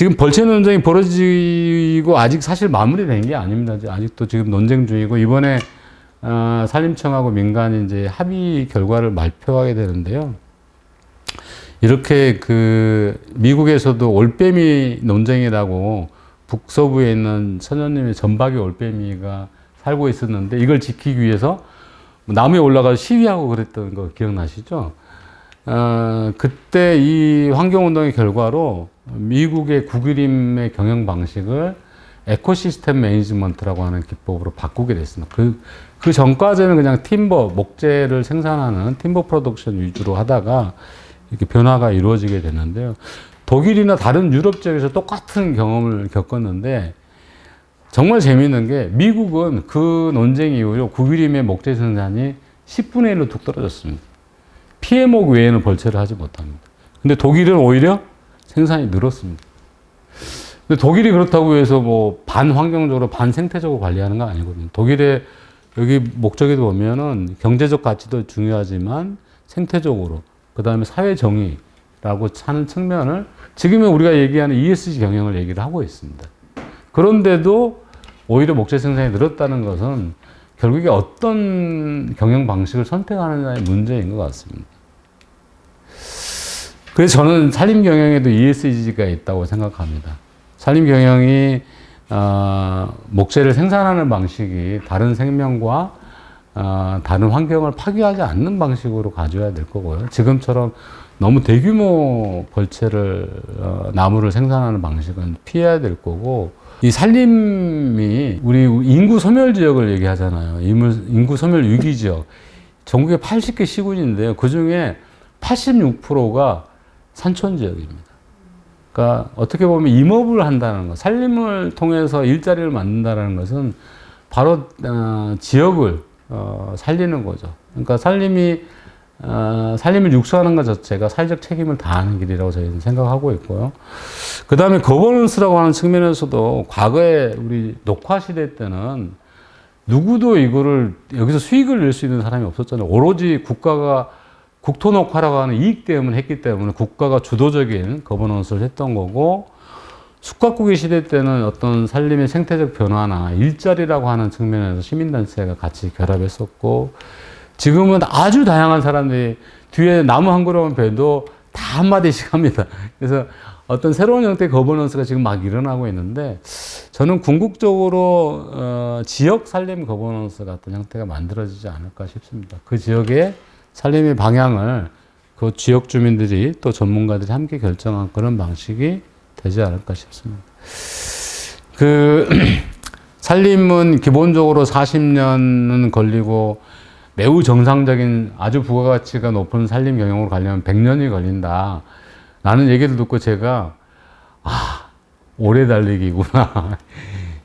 지금 벌채 논쟁이 벌어지고 아직 사실 마무리된 게 아닙니다. 아직도 지금 논쟁 중이고 이번에 산림청하고 민간이 이제 합의 결과를 발표하게 되는데요. 이렇게 그 미국에서도 올빼미 논쟁이라고 북서부에 있는 천연님의 전박이 올빼미가 살고 있었는데 이걸 지키기 위해서 나무에 올라가서 시위하고 그랬던 거 기억나시죠? 그때 이 환경운동의 결과로 미국의 국유림의 경영 방식을 에코시스템 매니지먼트라고 하는 기법으로 바꾸게 됐습니다. 그 전까지는 그냥 팀버, 목재를 생산하는 팀버 프로덕션 위주로 하다가 이렇게 변화가 이루어지게 됐는데요. 독일이나 다른 유럽 지역에서 똑같은 경험을 겪었는데 정말 재미있는 게 미국은 그 논쟁 이후로 국유림의 목재 생산이 10분의 1로 뚝 떨어졌습니다. 피해목 외에는 벌채를 하지 못합니다. 근데 독일은 오히려 생산이 늘었습니다. 근데 독일이 그렇다고 해서 뭐 반환경적으로 반생태적으로 관리하는 건 아니거든요. 독일의 여기 목적에도 보면은 경제적 가치도 중요하지만 생태적으로 그 다음에 사회 정의라고 하는 측면을 지금은 우리가 얘기하는 ESG 경영을 얘기를 하고 있습니다. 그런데도 오히려 목재 생산이 늘었다는 것은 결국에 어떤 경영 방식을 선택하느냐의 문제인 것 같습니다. 그래서 저는 산림 경영에도 ESG가 있다고 생각합니다. 산림 경영이 목재를 생산하는 방식이 다른 생명과 다른 환경을 파괴하지 않는 방식으로 가져야 될 거고요. 지금처럼 너무 대규모 벌채를 나무를 생산하는 방식은 피해야 될 거고 이 산림이 우리 인구 소멸 지역을 얘기하잖아요. 인구 소멸 위기 지역. 전국에 80개 시군인데요. 그 중에 86%가 산촌 지역입니다. 그러니까 어떻게 보면 임업을 한다는 것, 산림을 통해서 일자리를 만든다는 것은 바로 지역을 살리는 거죠. 그러니까 산림을 육수하는 것 자체가 사회적 책임을 다하는 길이라고 저희는 생각하고 있고요. 그 다음에 거버넌스라고 하는 측면에서도 과거에 우리 녹화 시대 때는 누구도 이거를 여기서 수익을 낼 수 있는 사람이 없었잖아요. 오로지 국가가 국토 녹화라고 하는 이익 때문에 했기 때문에 국가가 주도적인 거버넌스를 했던 거고 숙각국의 시대 때는 어떤 산림의 생태적 변화나 일자리라고 하는 측면에서 시민단체가 같이 결합했었고 지금은 아주 다양한 사람들이 뒤에 나무 한 그루만 베도 다 한마디씩 합니다. 그래서 어떤 새로운 형태의 거버넌스가 지금 막 일어나고 있는데 저는 궁극적으로 지역 산림 거버넌스 같은 형태가 만들어지지 않을까 싶습니다. 그 지역의 산림의 방향을 그 지역 주민들이 또 전문가들이 함께 결정한 그런 방식이 되지 않을까 싶습니다. 산림은 기본적으로 40년은 걸리고 매우 정상적인 아주 부가가치가 높은 산림 경영으로 가려면 100년이 걸린다. 라는 얘기를 듣고 제가, 오래 달리기구나.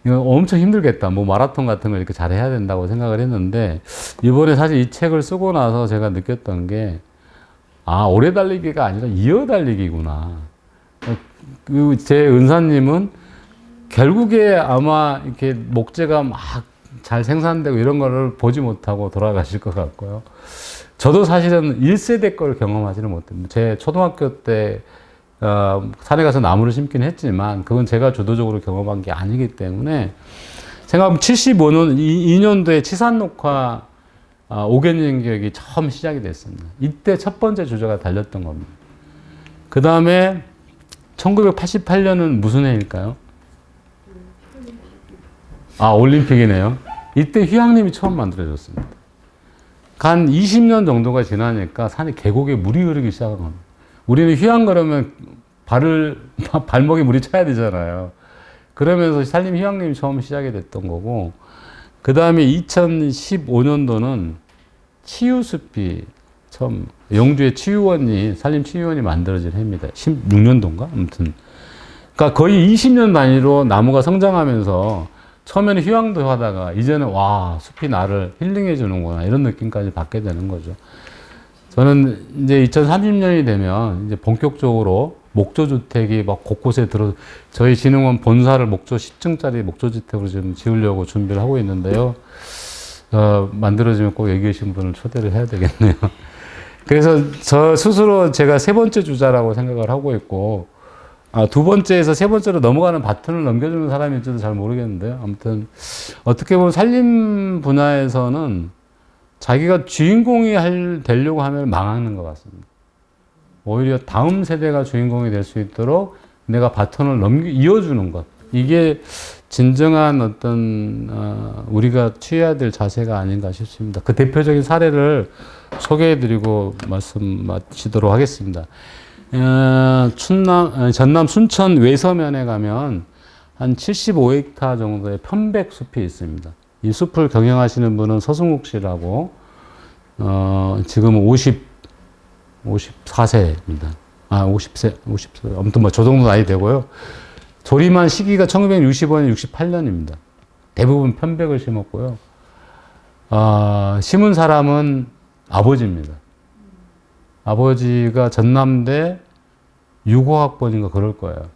이거 엄청 힘들겠다. 뭐 마라톤 같은 걸 이렇게 잘 해야 된다고 생각을 했는데, 이번에 사실 이 책을 쓰고 나서 제가 느꼈던 게, 오래 달리기가 아니라 이어 달리기구나. 제 은사님은 결국에 아마 이렇게 목재가 막 잘 생산되고 이런 거를 보지 못하고 돌아가실 것 같고요. 저도 사실은 1세대 걸 경험하지는 못했는데, 제 초등학교 때, 산에 가서 나무를 심긴 했지만, 그건 제가 주도적으로 경험한 게 아니기 때문에, 생각하면 75년, 2년도에 치산녹화 5개년 계획이 처음 시작이 됐습니다. 이때 첫 번째 주제가 달렸던 겁니다. 그 다음에 1988년은 무슨 해일까요? 올림픽이네요. 이때 휴양림이 처음 만들어졌습니다. 한 20년 정도가 지나니까 산에 계곡에 물이 흐르기 시작한 겁니다. 우리는 휴양 그러면 발목에 물이 차야 되잖아요. 그러면서 산림 휴양림이 처음 시작이 됐던 거고, 그 다음에 2015년도는 치유숲이 처음, 영주의 산림 치유원이 만들어진 해입니다. 16년도인가? 아무튼. 그러니까 거의 20년 단위로 나무가 성장하면서 처음에는 휴양도 하다가 이제는 숲이 나를 힐링해 주는구나 이런 느낌까지 받게 되는 거죠. 저는 이제 2030년이 되면 이제 본격적으로 목조주택이 막 곳곳에 저희 진흥원 본사를 10층짜리 목조주택으로 지금 지으려고 준비를 하고 있는데요. 만들어지면 꼭 여기 계신 분을 초대를 해야 되겠네요. 그래서 저 스스로 제가 세 번째 주자라고 생각을 하고 있고, 두 번째에서 세 번째로 넘어가는 바톤을 넘겨주는 사람일지도 잘 모르겠는데요. 아무튼 어떻게 보면 살림 분야에서는 자기가 주인공이 되려고 하면 망하는 것 같습니다. 오히려 다음 세대가 주인공이 될 수 있도록 내가 바톤을 이어주는 것. 이게 진정한 어떤 우리가 취해야 될 자세가 아닌가 싶습니다. 그 대표적인 사례를 소개해드리고 말씀 마치도록 하겠습니다. 전남 순천 외서면에 가면 한 75헥타 정도의 편백숲이 있습니다. 이 숲을 경영하시는 분은 서승욱 씨라고 지금 54세입니다. 50세, 아무튼 뭐 저 정도 나이 되고요. 조림한 시기가 1965년, 68년입니다. 대부분 편백을 심었고요. 심은 사람은 아버지입니다. 아버지가 전남대 6호학번인가 그럴 거예요.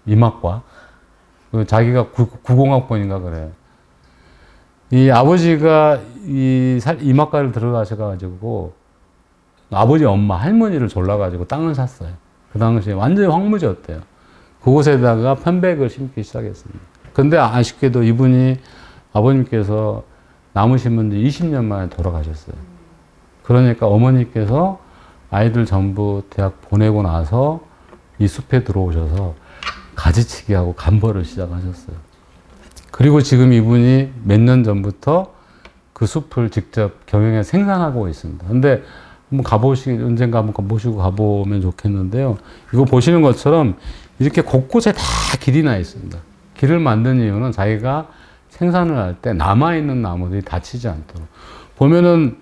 이막과. 자기가 90학번인가 그래요. 이 아버지가 이막과를 들어가셔가지고 아버지 엄마, 할머니를 졸라가지고 땅을 샀어요. 그 당시에 완전히 황무지였대요. 그곳에다가 편백을 심기 시작했습니다. 근데 아쉽게도 이분이 아버님께서 나무 심은 지 20년 만에 돌아가셨어요. 그러니까 어머니께서 아이들 전부 대학 보내고 나서 이 숲에 들어오셔서 가지치기 하고 간벌을 시작하셨어요. 그리고 지금 이분이 몇 년 전부터 그 숲을 직접 경영해 생산하고 있습니다. 근데 언젠가 한번 모시고 가보면 좋겠는데요. 이거 보시는 것처럼 이렇게 곳곳에 다 길이 나 있습니다. 길을 만든 이유는 자기가 생산을 할 때 남아있는 나무들이 다치지 않도록. 보면은,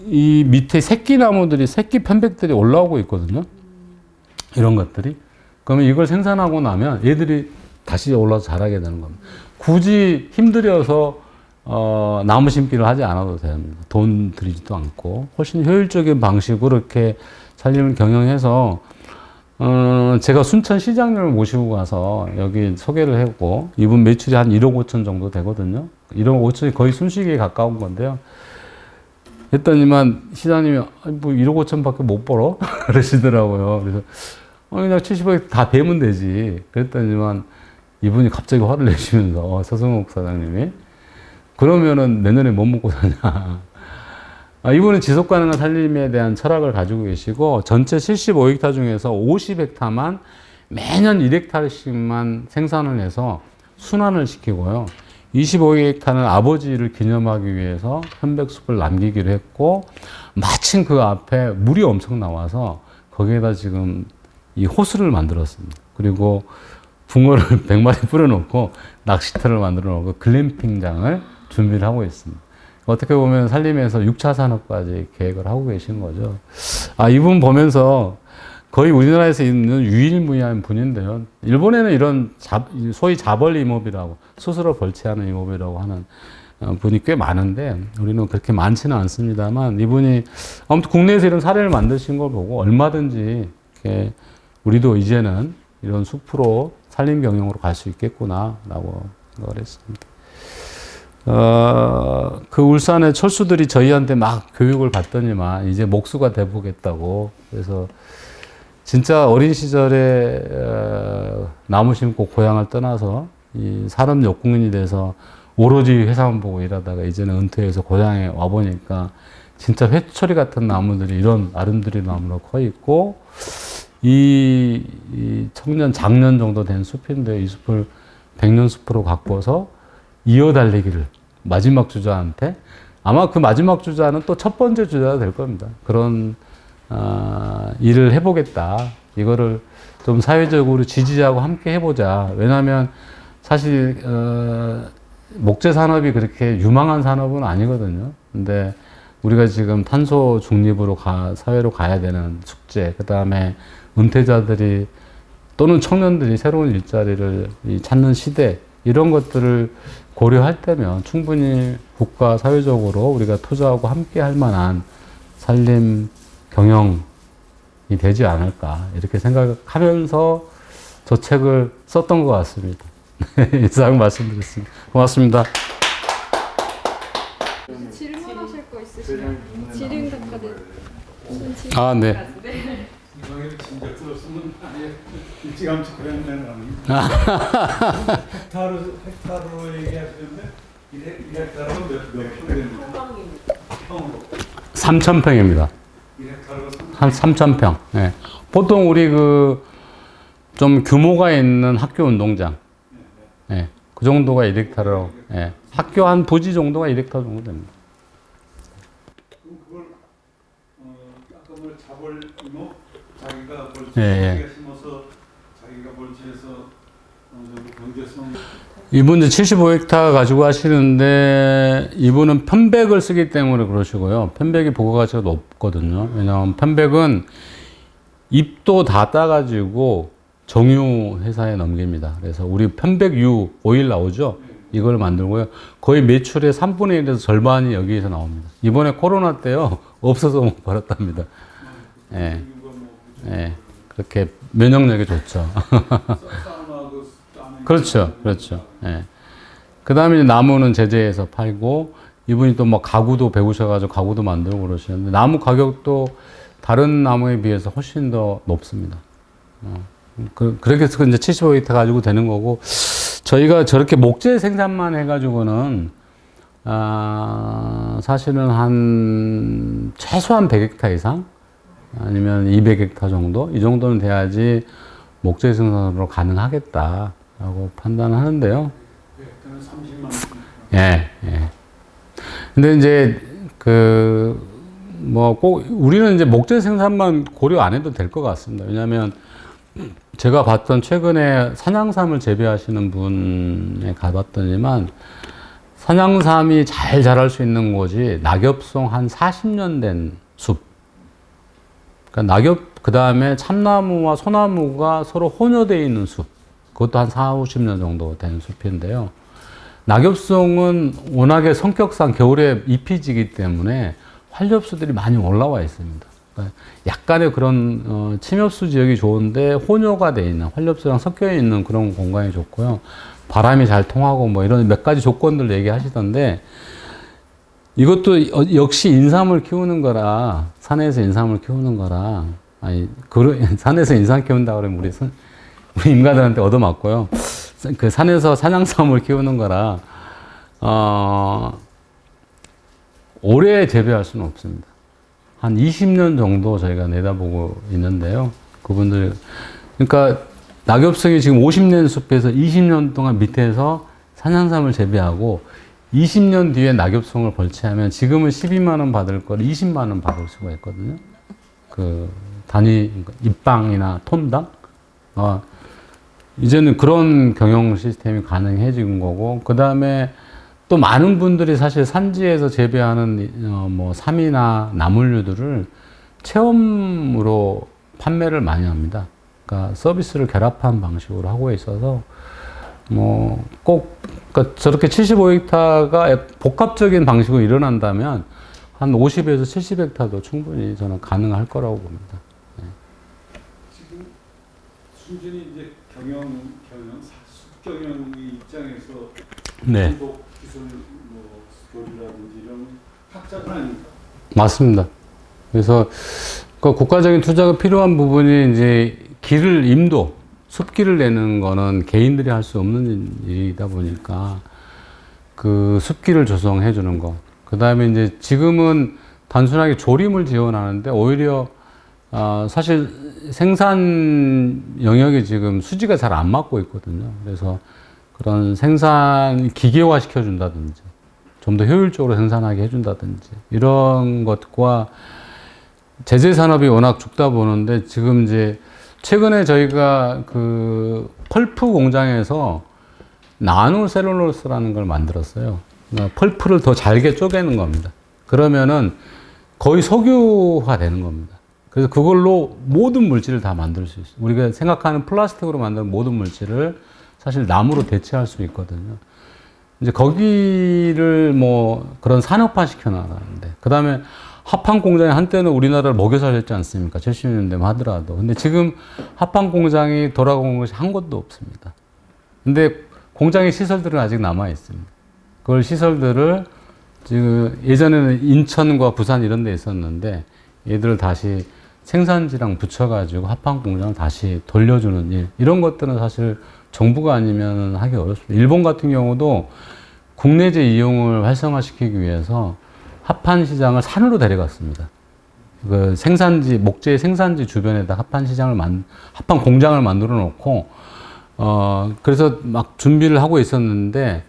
이 밑에 새끼 편백들이 올라오고 있거든요. 이런 것들이. 그러면 이걸 생산하고 나면 얘들이 다시 올라서 자라게 되는 겁니다. 굳이 힘들여서 나무 심기를 하지 않아도 됩니다. 돈 들이지도 않고 훨씬 효율적인 방식으로 이렇게 살림을 경영해서 제가 순천 시장님을 모시고 가서 여기 소개를 했고 이분 매출이 한 1억 5천 정도 되거든요. 1억 5천이 거의 순식이에 가까운 건데요. 했더니만 시장님이 뭐 1억 5천밖에 못 벌어? 그러시더라고요. 그래서 그냥 70억 다 배면 되지. 그랬더니만 이분이 갑자기 화를 내시면서 서승욱 사장님이 그러면은 내년에 못 먹고 사냐. 이분은 지속 가능한 살림에 대한 철학을 가지고 계시고 전체 75헥타 중에서 50헥타만 매년 1헥타씩만 생산을 해서 순환을 시키고요. 25헥타는 아버지를 기념하기 위해서 편백숲을 남기기로 했고 마침 그 앞에 물이 엄청 나와서 거기에다 지금 이 호수를 만들었습니다. 그리고 붕어를 100마리 뿌려놓고 낚시터를 만들어 놓고 글램핑장을 준비를 하고 있습니다. 어떻게 보면 살림에서 6차 산업까지 계획을 하고 계신 거죠. 이분 보면서 거의 우리나라에서 있는 유일무이한 분인데요. 일본에는 이런 소위 자벌 임업이라고 스스로 벌채하는 임업이라고 하는 분이 꽤 많은데 우리는 그렇게 많지는 않습니다만 이분이 아무튼 국내에서 이런 사례를 만드신 걸 보고 얼마든지 이렇게 우리도 이제는 이런 숲으로 살림 경영으로 갈 수 있겠구나라고 생각을 했습니다. 그 울산의 철수들이 저희한테 막 교육을 받더니만 이제 목수가 돼보겠다고. 그래서 진짜 어린 시절에 나무 심고 고향을 떠나서 이 산업 역공인이 돼서 오로지 회사만 보고 일하다가 이제는 은퇴해서 고향에 와보니까 진짜 회초리 같은 나무들이 이런 아름드리 나무로 커 있고 이 작년 정도 된 숲인데 이 숲을 100년 숲으로 가꿔서 이어달리기를 마지막 주자한테 아마 그 마지막 주자는 또 첫 번째 주자가 될 겁니다. 그런 일을 해보겠다. 이거를 좀 사회적으로 지지하고 함께 해보자. 왜냐하면 사실 목재 산업이 그렇게 유망한 산업은 아니거든요. 근데 우리가 지금 탄소 중립으로 사회로 가야 되는 숙제, 그 다음에 은퇴자들이 또는 청년들이 새로운 일자리를 찾는 시대, 이런 것들을 고려할 때면 충분히 국가 사회적으로 우리가 투자하고 함께 할 만한 살림 경영이 되지 않을까 이렇게 생각하면서 저 책을 썼던 것 같습니다. 이상 말씀드렸습니다. 고맙습니다. 질문하실 거 있으시면 지능 작가들 네. 네. 일찌감치 그랬는 헥타르로 얘기하시는데 1헥타르가 몇평 됩니까? 평으로 3,000평입니다. 1헥타르가 한 3,000평. 예. 보통 우리 좀 규모가 있는 학교 운동장. 예. 그 정도가 1헥타르라고. 예. 학교 한 부지 정도가 1헥타르 정도 됩니다. 그럼 그걸 아까 뭘 자벌 이모 자기가 예, 예. 자기가 심어서 자기가 벌채해서 어느 정도 경제성 이분 이제 75헥타 가지고 하시는데 이분은 편백을 쓰기 때문에 그러시고요. 편백이 부가가치가 높거든요. 왜냐하면 편백은 잎도 다 따가지고 정유 회사에 넘깁니다. 그래서 우리 편백유 오일 나오죠. 이걸 만들고요. 거의 매출의 3분의 1에서 절반이 여기에서 나옵니다. 이번에 코로나 때요. 없어서 못 벌었답니다. 예. 예. 그렇게 면역력이 좋죠. 그렇죠. 그렇죠. 예. 그 다음에 나무는 제재해서 팔고, 이분이 또 뭐 가구도 배우셔가지고 가구도 만들고 그러시는데, 나무 가격도 다른 나무에 비해서 훨씬 더 높습니다. 그렇게 해서 이제 75헥타 가지고 되는 거고, 저희가 저렇게 목재 생산만 해가지고는, 사실은 최소한 100헥타 이상? 아니면 200헥타 정도? 이 정도는 돼야지 목재 생산으로 가능하겠다라고 판단하는데요. 헥타르는 30만 원. 예, 예. 근데 이제, 꼭, 우리는 이제 목재 생산만 고려 안 해도 될 것 같습니다. 왜냐하면 제가 봤던 최근에 산양삼을 재배하시는 분에 가봤더니만 산양삼이 잘 자랄 수 있는 곳이 낙엽송 한 40년 된 숲. 그러니까 그 다음에 참나무와 소나무가 서로 혼여되어 있는 숲. 그것도 한 4, 50년 정도 된 숲인데요. 낙엽송은 워낙에 성격상 겨울에 잎이 지기 때문에 활엽수들이 많이 올라와 있습니다. 약간의 그런 침엽수 지역이 좋은데 혼효가 돼 있는 활엽수랑 섞여 있는 그런 공간이 좋고요. 바람이 잘 통하고 뭐 이런 몇 가지 조건들 얘기하시던데 이것도 역시 인삼을 키우는 거라 산에서 인삼을 키우는 거라 산에서 인삼 키운다 그러면 우리 임가들한테 얻어맞고요. 그 산에서 산양삼을 키우는 거라 오래 재배할 수는 없습니다. 한 20년 정도 저희가 내다보고 있는데요. 그분들, 그러니까 낙엽송이 지금 50년 숲에서 20년 동안 밑에서 산양삼을 재배하고 20년 뒤에 낙엽송을 벌채하면 지금은 12만원 받을 걸 20만원 받을 수가 있거든요. 잎방이나 톤당. 이제는 그런 경영 시스템이 가능해진 거고, 그 다음에 또 많은 분들이 사실 산지에서 재배하는 뭐 삼이나 나물류들을 체험으로 판매를 많이 합니다. 그러니까 서비스를 결합한 방식으로 하고 있어서 그러니까 저렇게 75헥타가 복합적인 방식으로 일어난다면 한 50에서 70헥타도 충분히 저는 가능할 거라고 봅니다. 네. 지금 순전히 이제 숲경영의 입장에서 네. 기술 교류라든지 이런 학자는 아닙니까? 맞습니다. 그래서 국가적인 투자가 필요한 부분이 이제 임도, 숲길을 내는 거는 개인들이 할 수 없는 일이다 보니까 그 숲길을 조성해 주는 것. 그 다음에 이제 지금은 단순하게 조림을 지원하는데 오히려 사실 생산 영역이 지금 수지가 잘 안 맞고 있거든요. 그래서 그런 생산 기계화 시켜준다든지 좀 더 효율적으로 생산하게 해준다든지 이런 것과 제재 산업이 워낙 죽다 보는데 지금 이제 최근에 저희가 그 펄프 공장에서 나노셀룰로스라는 걸 만들었어요. 그러니까 펄프를 더 잘게 쪼개는 겁니다. 그러면은 거의 석유화 되는 겁니다. 그래서 그걸로 모든 물질을 다 만들 수 있어요. 우리가 생각하는 플라스틱으로 만든 모든 물질을 사실 나무로 대체할 수 있거든요. 이제 거기를 그런 산업화 시켜나가는데, 그 다음에 합판 공장이 한때는 우리나라를 먹여 살렸지 않습니까? 70년대만 하더라도. 근데 지금 합판 공장이 돌아온 것이 한 곳도 없습니다. 근데 공장의 시설들은 아직 남아 있습니다. 그걸 시설들을 지금 예전에는 인천과 부산 이런 데 있었는데 얘들을 다시 생산지랑 붙여가지고 합판 공장을 다시 돌려주는 일, 이런 것들은 사실 정부가 아니면 하기 어렵습니다. 일본 같은 경우도 국내제 이용을 활성화시키기 위해서 합판 시장을 산으로 데려갔습니다. 그 생산지, 목재 생산지 주변에다 합판 공장을 만들어 놓고, 그래서 막 준비를 하고 있었는데,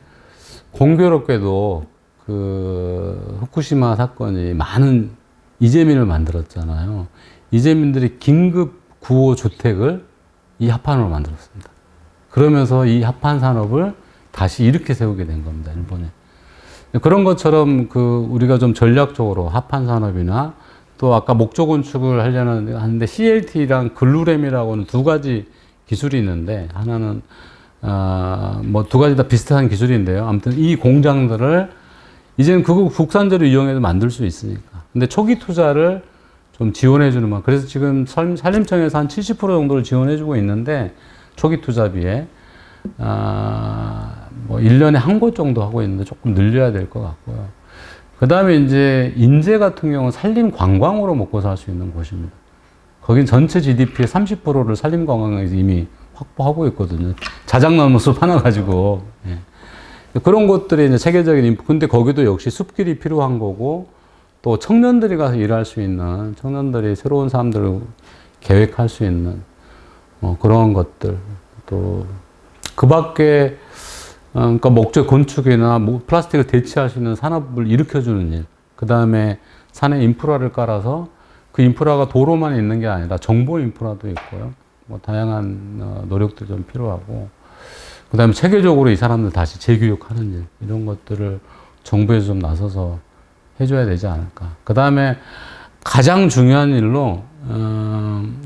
공교롭게도 그 후쿠시마 사건이 많은 이재민을 만들었잖아요. 이재민들이 긴급 구호 주택을 이 합판으로 만들었습니다. 그러면서 이 합판 산업을 다시 일으켜 세우게 된 겁니다, 일본에. 그런 것처럼 그 우리가 좀 전략적으로 합판 산업이나 또 아까 목조 건축을 하는데 CLT랑 글루램이라고는 두 가지 기술이 있는데 하나는 뭐 두 가지 다 비슷한 기술인데요. 아무튼 이 공장들을 이제는 그거 국산재료 이용해서 만들 수 있으니까. 근데 초기 투자를 좀 지원해 주는 만. 그래서 지금 산림청에서 한 70% 정도를 지원해 주고 있는데 초기 투자비에 뭐 1년에 한 곳 정도 하고 있는데 조금 늘려야 될 것 같고요. 그 다음에 이제 인제 같은 경우는 산림 관광으로 먹고 살 수 있는 곳입니다. 거긴 전체 GDP의 30%를 산림 관광에서 이미 확보하고 있거든요. 자작나무 숲 하나 가지고. 예. 그런 것들이 이제 체계적인 근데 거기도 역시 숲길이 필요한 거고 또 청년들이 가서 일할 수 있는, 청년들이 새로운 삶들을 계획할 수 있는 그런 것들. 또 그 밖에 그러니까 목재 건축이나 플라스틱을 대체할 수 있는 산업을 일으켜주는 일. 그 다음에 산에 인프라를 깔아서 그 인프라가 도로만 있는 게 아니라 정보 인프라도 있고요. 뭐 다양한 노력들이 좀 필요하고. 그 다음에 체계적으로 이 사람들 다시 재교육하는 일. 이런 것들을 정부에서 좀 나서서 해줘야 되지 않을까. 그 다음에 가장 중요한 일로,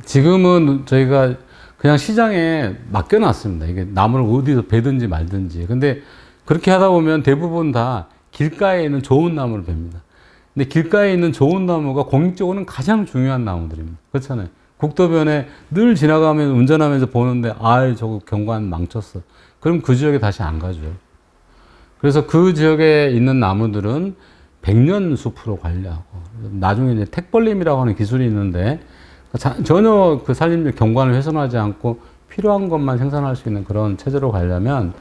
지금은 저희가 그냥 시장에 맡겨놨습니다. 이게 나무를 어디서 베든지 말든지. 근데 그렇게 하다 보면 대부분 다 길가에 있는 좋은 나무를 베니다. 근데 길가에 있는 좋은 나무가 공익적으로는 가장 중요한 나무들입니다. 그렇잖아요. 국도변에 늘 지나가면서 운전하면서 보는데, 아이, 저거 경관 망쳤어. 그럼 그 지역에 다시 안 가줘요. 그래서 그 지역에 있는 나무들은 100년 숲으로 관리하고, 나중에 이제 택벌림이라고 하는 기술이 있는데, 전혀 그 산림적 경관을 훼손하지 않고 필요한 것만 생산할 수 있는 그런 체제로 가려면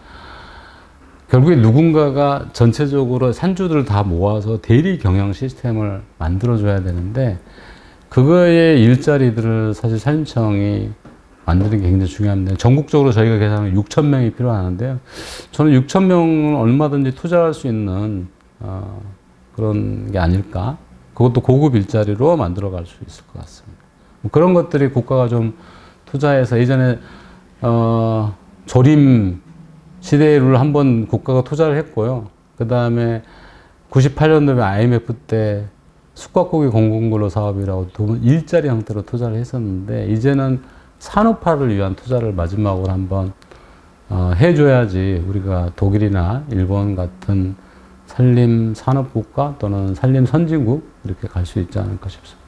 결국에 누군가가 전체적으로 산주들을 다 모아서 대리 경영 시스템을 만들어줘야 되는데 그거의 일자리들을 사실 산림청이 만드는 게 굉장히 중요합니다. 전국적으로 저희가 계산하면 6,000명이 필요하는데요. 저는 6,000명은 얼마든지 투자할 수 있는 그런 게 아닐까. 그것도 고급 일자리로 만들어갈 수 있을 것 같습니다. 그런 것들이 국가가 좀 투자해서 예전에 조림 시대를 한번 국가가 투자를 했고요. 그 다음에 98년도에 IMF 때 숙박고기 공공근로 사업이라고 일자리 형태로 투자를 했었는데 이제는 산업화를 위한 투자를 마지막으로 한번 해줘야지 우리가 독일이나 일본 같은 산림 산업국가 또는 산림 선진국 이렇게 갈 수 있지 않을까 싶습니다.